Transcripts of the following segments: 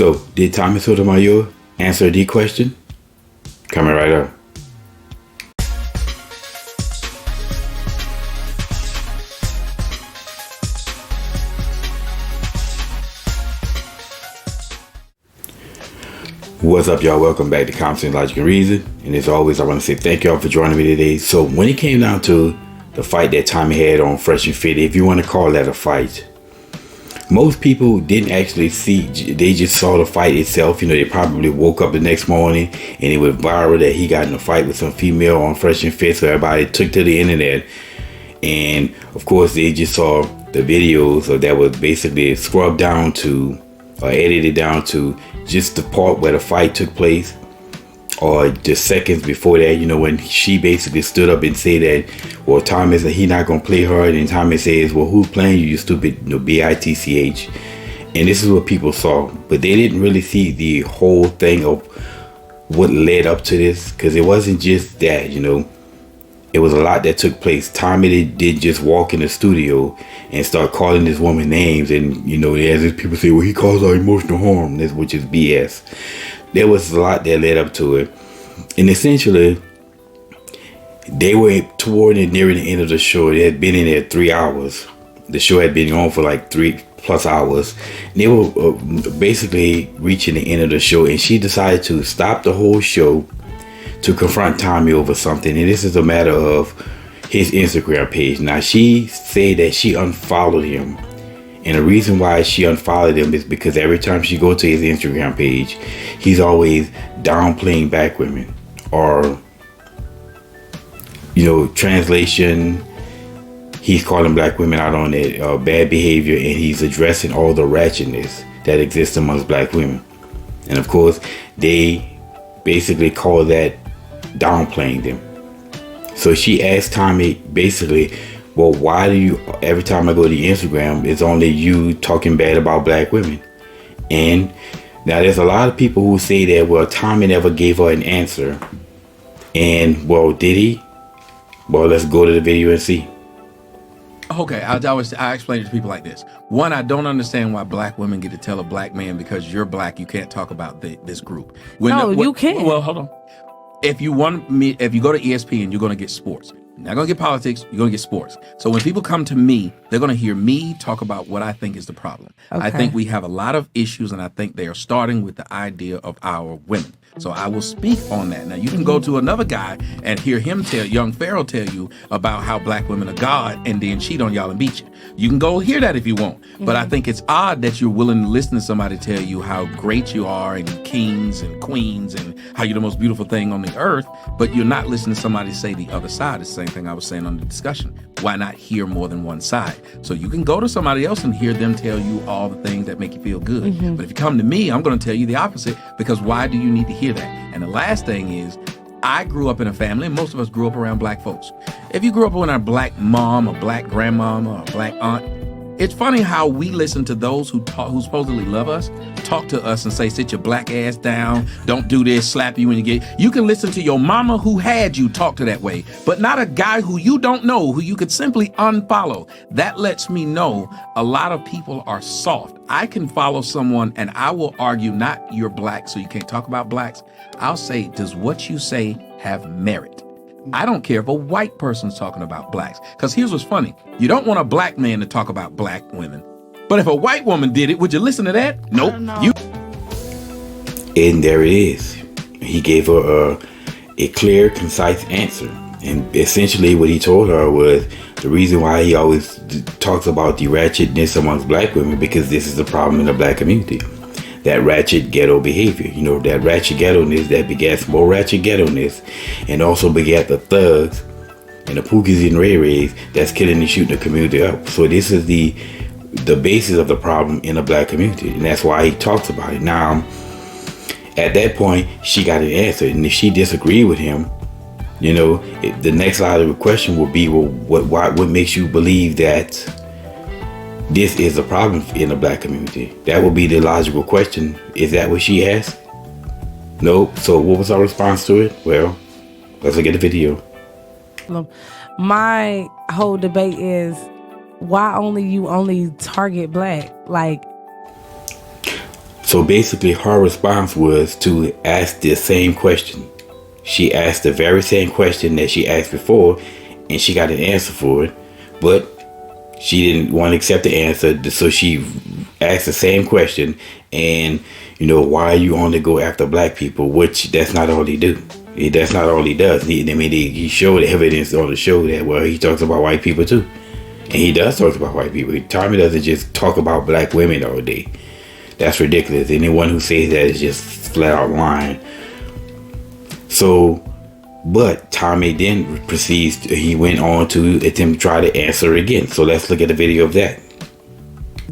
So, did Tommy Sotomayor answer the question? Coming right up. What's up, y'all? Welcome back to Conversation, Logic, and Reason. And as always, I want to say thank y'all for joining me today. So, when it came down to the fight that Tommy had on Fresh and Fit, if you want to call that a fight, most people didn't actually see, they just saw the fight itself. You know, they probably woke up the next morning and it was viral that he got in a fight with some female on Fresh and Fit. So everybody took to the internet. And of course, they just saw the videos that was basically scrubbed down to, or edited down to just the part where the fight took place, or just seconds before that, you know, when she basically stood up and said that, well, Tommy said he not gonna play her, and Tommy says, well, who's playing you, you stupid, you know, bitch. And this is what people saw, but they didn't really see the whole thing of what led up to this, because it wasn't just that, you know, it was a lot that took place. Tommy did just walk in the studio and start calling this woman names, and you know, as people say, well, he caused her emotional harm, which is BS. There was a lot that led up to it, and essentially, they were toward and nearing the end of the show. They had been in there 3 hours. The show had been on for like 3+ hours. And they were basically reaching the end of the show, and she decided to stop the whole show to confront Tommy over something. And this is a matter of his Instagram page. Now, she said that she unfollowed him. And the reason why she unfollowed him is because every time she go to his Instagram page, he's always downplaying black women. Or, you know, translation, he's calling black women out on their bad behavior, and he's addressing all the ratchetness that exists amongst black women. And of course, they basically call that downplaying them. So she asked Tommy basically, well, why do you, every time I go to Instagram, it's only you talking bad about black women? And now there's a lot of people who say that, well, Tommy never gave her an answer. And, well, did he? Well, let's go to the video and see. Okay, I explain it to people like this. One, I don't understand why black women get to tell a black man, because you're black, you can't talk about this group. You can't. Well, hold on. If you go to ESPN, you're going to get sports. You're not going to get politics, you're going to get sports. So when people come to me, they're going to hear me talk about what I think is the problem. Okay. I think we have a lot of issues, and I think they are starting with the idea of our women. So I will speak on that. Now, you can go to another guy and hear him young Pharaoh tell you about how black women are God and then cheat on y'all and beat you. You can go hear that if you want. But I think it's odd that you're willing to listen to somebody tell you how great you are and kings and queens and how you're the most beautiful thing on the earth, but you're not listening to somebody say the other side. It's the same thing I was saying on the discussion. Why not hear more than one side? So you can go to somebody else and hear them tell you all the things that make you feel good. But if you come to me, I'm going to tell you the opposite, because why do you need to hear that? And the last thing is, I grew up in a family, and most of us grew up around black folks. If you grew up with a black mom, a black grandmama, or a black aunt, it's funny how we listen to those who supposedly love us, talk to us and say, sit your black ass down, don't do this, slap you when you get... You can listen to your mama who had you talk to that way, but not a guy who you don't know, who you could simply unfollow. That lets me know a lot of people are soft. I can follow someone and I will argue, not you're black, so you can't talk about blacks. I'll say, does what you say have merit? I don't care if a white person's talking about blacks. Because here's what's funny. You don't want a black man to talk about black women. But if a white woman did it, would you listen to that? Nope. And there it is. He gave her a clear, concise answer. And essentially what he told her was the reason why he always talks about the ratchetness amongst black women, because this is the problem in the black community. That ratchet ghetto behavior, you know, that ratchet ghetto-ness that begets more ratchet ghetto-ness, and also begat the thugs and the Pookies and Ray Rays that's killing and shooting the community up. So this is the basis of the problem in the black community, and that's why he talks about it. Now, at that point, she got an answer, and if she disagreed with him, you know, the next line of the question would be, well, what makes you believe that this is a problem in the black community? That would be the logical question. Is that what she asked? No. So what was our response to it? Well, let's look at the video. My whole debate is, why you only target black? Like, So basically her response was to ask the same question. She asked the very same question that she asked before, and she got an answer for it, but she didn't want to accept the answer, so she asked the same question. And why you only go after black people? Which that's not all he do. That's not all he does. He showed evidence on the show that he talks about white people too, and he does talk about white people. Tommy doesn't just talk about black women all day. That's ridiculous. Anyone who says that is just flat out lying. So, but Tommy then proceeds, he went on to attempt to try to answer again. So let's look at the video of that.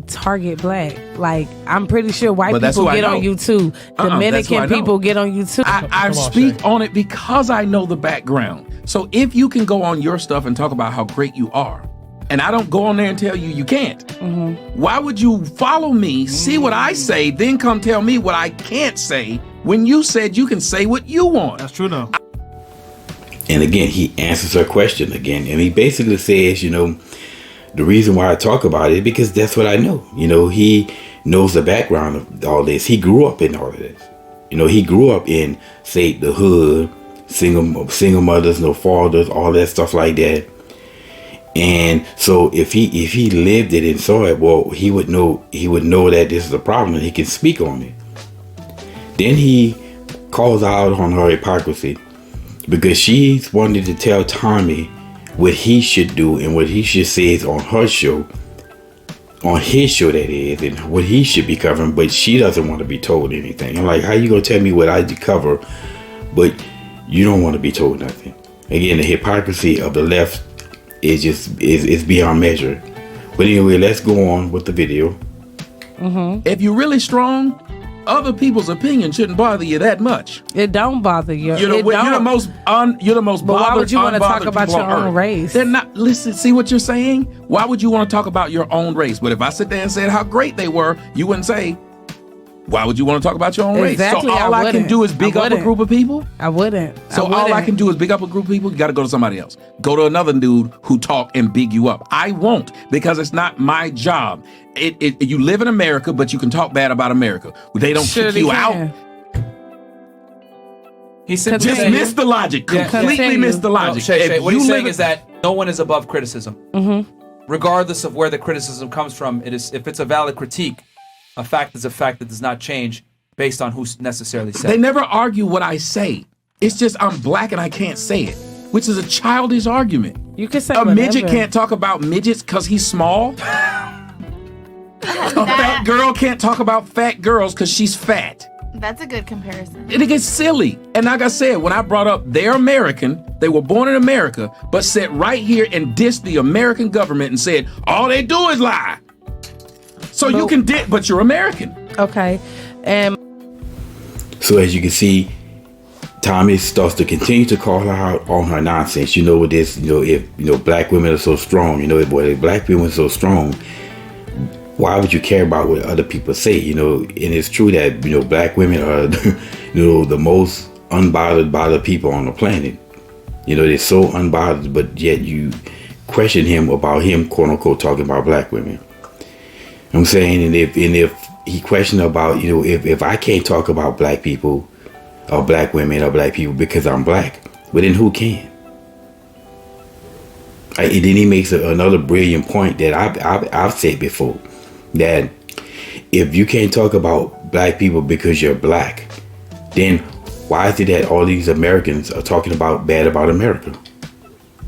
Target black. Like, I'm pretty sure white But that's people who I get on know. you too. Dominican people get on you too. I speak on it because I know the background. So if you can go on your stuff and talk about how great you are, and I don't go on there and tell you can't, why would you follow me, see what I say, then come tell me what I can't say when you said you can say what you want? That's true though. And again, he answers her question again. And he basically says, the reason why I talk about it is because that's what I know. He knows the background of all this. He grew up in all of this. He grew up in, say, the hood, single mothers, no fathers, all that stuff like that. And so if he lived it and saw it, well, he would know that this is a problem and he can speak on it. Then he calls out on her hypocrisy because she's wanted to tell Tommy what he should do and what he should say on her show, on his show that is, and what he should be covering, but she doesn't want to be told anything. I'm like, how you gonna tell me what I cover, but you don't want to be told nothing? Again, the hypocrisy of the left is beyond measure. But anyway, let's go on with the video. If you're really strong, other people's opinion shouldn't bother you that much. It don't bother you. You're the most But why would you want to talk about your own race? They're not. Listen, see what you're saying? Why would you want to talk about your own race? But if I sit there and said how great they were, you wouldn't say, why would you want to talk about your own Exactly, race? So all I can do is big up a wouldn't. group of people? I wouldn't. So all I can do is big up a group of people? You got to go to somebody else. Go to another dude who talk and big you up. I won't, because it's not my job. You live in America, but you can talk bad about America. They don't kick you out. He said, Just miss the logic. Completely Continue. miss the logic. Shay, If what you he's live saying in- is that no one is above criticism. Regardless of where the criticism comes from, if it's a valid critique, a fact is a fact that does not change based on who's necessarily said. They never argue what I say. It's just I'm black and I can't say it, which is a childish argument. You can say A midget whatever. can't talk about midgets because he's small. A fat girl can't talk about fat girls because she's fat. That's a good comparison. It gets silly. And like I said, when I brought up they're American, they were born in America, but sat right here and dissed the American government and said, all they do is lie. So you can but you're American. Okay. And So as you can see, Tommy starts to continue to call her out on her nonsense. With this, if black women are so strong, if black women are so strong, why would you care about what other people say? And it's true that, black women are, the most unbothered people on the planet. They're so unbothered, but yet you question him about him, quote unquote, talking about black women. I'm saying, and if he questioned about, if I can't talk about black people or black women or black people because I'm black, but then who can? And then he makes another brilliant point that I've said before, that if you can't talk about black people because you're black, then why is it that all these Americans are talking bad about America?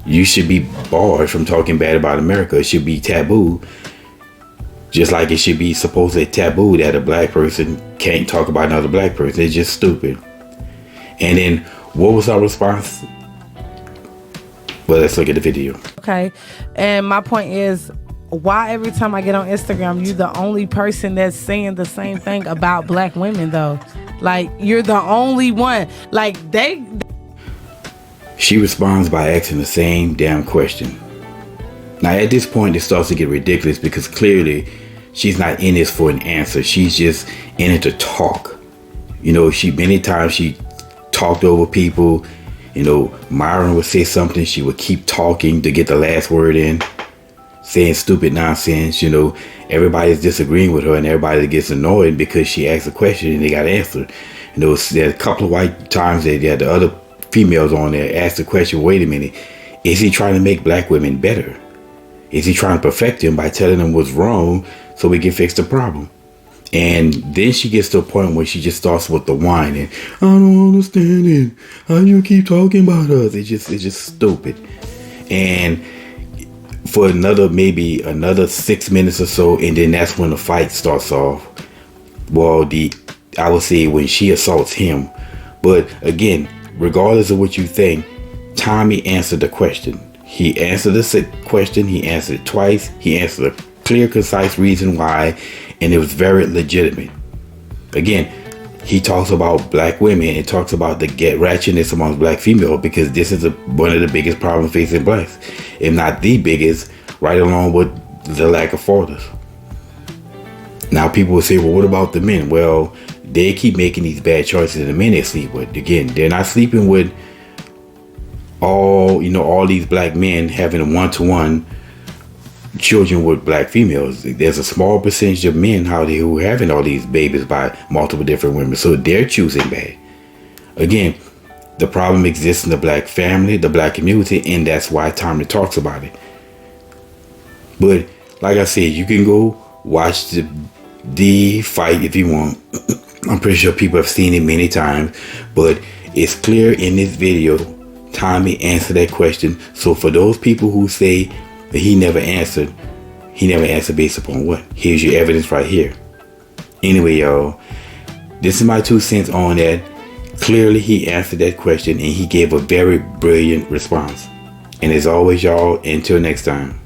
You should be barred from talking bad about America. It should be taboo. Just like it should be supposedly taboo that a black person can't talk about another black person. It's just stupid. And then what was our response? Well, let's look at the video. okay. And my point is, why every time I get on Instagram, you're the only person that's saying the same thing about black women, though? Like, you're the only one. Like, She responds by asking the same damn question. Now, at this point, it starts to get ridiculous because clearly she's not in this for an answer. She's just in it to talk. Many times she talked over people. Myron would say something. She would keep talking to get the last word in. saying stupid nonsense. Everybody's disagreeing with her, and everybody gets annoyed because she asks a question and they got answered. There's a couple of white times that the other females on there asked the question, wait a minute, is he trying to make black women better? Is he trying to perfect them by telling them what's wrong so we can fix the problem? And then she gets to a point where she just starts with the whining. I don't understand it. How you keep talking about us? It's just stupid. And for maybe another 6 minutes or so, and then that's when the fight starts off. Well, I would say when she assaults him. But again, regardless of what you think, Tommy answered the question. He answered the question. He answered it twice. He answered a clear, concise reason why, and it was very legitimate. Again, he talks about black women and talks about the ratchetness amongst black females, because this is one of the biggest problems facing blacks, if not the biggest, right along with the lack of fathers. Now people will say, well, what about the men? Well, they keep making these bad choices, and the men they sleep with, again, they're not sleeping with all these black men having one-to-one children with black females. There's a small percentage of men who are having all these babies by multiple different women, so they're choosing bad. Again, the problem exists in the black family, the black community, and that's why Tommy talks about it. But like I said, you can go watch the fight if you want. I'm pretty sure people have seen it many times, but it's clear in this video Tommy answered that question. So for those people who say that he never answered based upon what? Here's your evidence right here. Anyway, y'all, this is my 2 cents on that. Clearly he answered that question, and he gave a very brilliant response. And as always, y'all, until next time.